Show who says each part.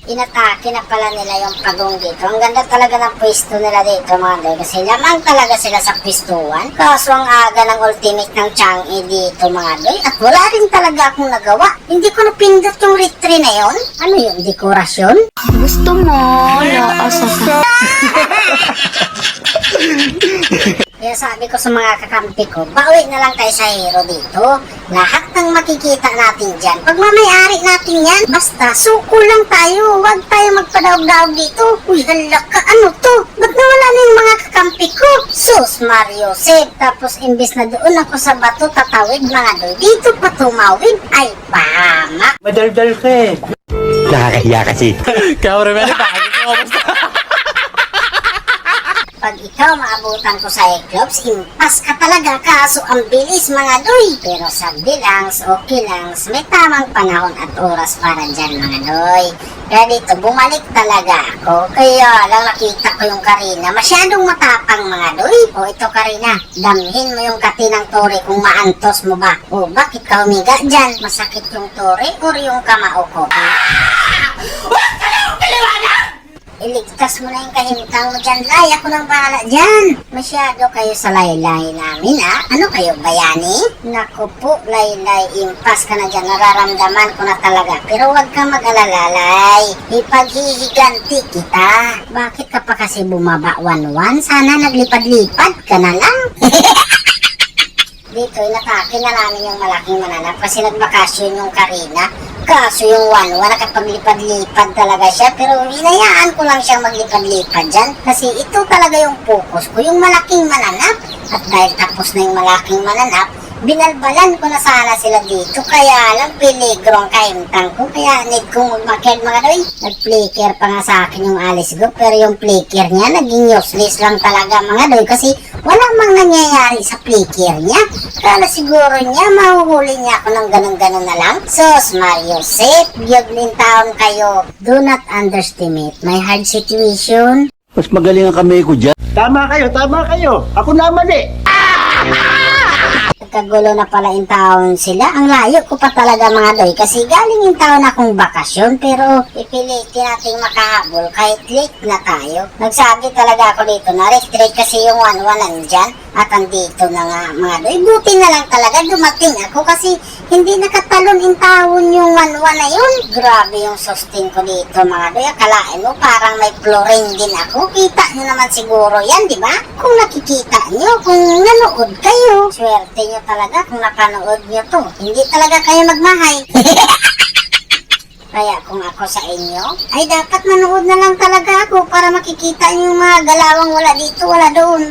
Speaker 1: Inatake na pala nila yung pagong dito. Ang ganda talaga ng pwesto nila dito mga doy. Kasi lamang talaga sila sa pwestuhan. Kaso ang aga ng ultimate ng Chang'e dito mga doy. At wala rin talaga akong nagawa. Hindi ko napindot yung retry na yon. Ano yung dekorasyon?
Speaker 2: Gusto mo? Laasa ka.
Speaker 1: Kaya sabi ko sa mga kakampi ko, bawi na lang tayo sa hero dito. Lahat ng makikita natin dyan, pagmamayari natin yan. Basta, suko lang tayo. Huwag tayo magpadaog-daog dito. Uy, hala ka, ano to? Ba't nawala na yung mga kakampi ko? Sus, Mario Sep. Tapos, imbis na doon ako sa bato tatawid mga doy, dito pa tumawid. Ay, pahamak.
Speaker 3: Madaldal ka eh.
Speaker 4: Nakakahiya kasi.
Speaker 3: Kaya rin bakit ko
Speaker 1: Pag ikaw maabutan ko sa Eclopse, impas ka talaga, kaso ang bilis mga doy. Pero sabi lang, okay lang, may tamang panahon at oras para dyan mga doy. Kaya dito, bumalik talaga ako. Kaya lang nakita ko yung Karina, masyadong matapang mga doy. O ito Karina, damhin mo yung kati ng tore kung maantos mo ba. O bakit ka humiga dyan? Masakit yung tore o yung kamao ko? Iligtas mo na yung kahintang mo dyan, Lay. Ako nang bahala dyan. Masyado kayo sa laylay namin, ha? Ano kayo, bayani? Naku po, laylay, impas ka na dyan. Nararamdaman ko na talaga. Pero huwag kang mag-alala, Lay. Ipaghihiganti kita. Bakit ka pa kasi bumaba 1-1? Sana naglipad-lipad ka na lang. Dito, inatake na namin yung malaking mananap kasi nagbakasyon yung Karina. Kaso yung 1-1, nakapaglipad-lipad talaga siya. Pero hinayaan ko lang siyang maglipad-lipad dyan. Kasi ito talaga yung focus ko, yung malaking mananap. At dahil tapos na yung malaking mananap, binalbalan ko na sana sila dito. Kaya lang peligro ang kaimtang ko. Kaya need kong magmaked mga doy. Nag-flicker pa nga sa akin yung alis ko. Pero yung flicker niya naging useless lang talaga mga doy. Kasi wala mang nangyayari sa flicker niya. Kala siguro niya mahuhuli niya ako ng ganun-ganun na lang. Sus Mario Sep, biyog taon kayo. Do not underestimate my hard situation.
Speaker 4: Mas magaling ang kamay ko dyan.
Speaker 3: Tama kayo. Ako naman eh.
Speaker 1: Nagkagulo na pala in town sila. Ang layo ko pa talaga mga doy. Kasi galing in town akong bakasyon. Pero ipilitin nating makahabol kahit late na tayo. Nagsabi talaga ako dito na restrict kasi yung 1-1 nandyan. At andito na nga mga doy. Buti na lang talaga dumating ako kasi hindi nakatalon in town yung 1-1 na yun. Grabe yung sustain ko dito mga doy. Akalain mo parang may fluorine din ako. Kita nyo naman siguro yan, di ba? Kung nakikita nyo, kung nanood kayo. Swerte nyo talaga kung napanood nyo to. Hindi talaga kayo magmahay. Kaya kung ako sa inyo, ay dapat manood na lang talaga ako para makikita nyo yung mga galawang wala dito, wala doon.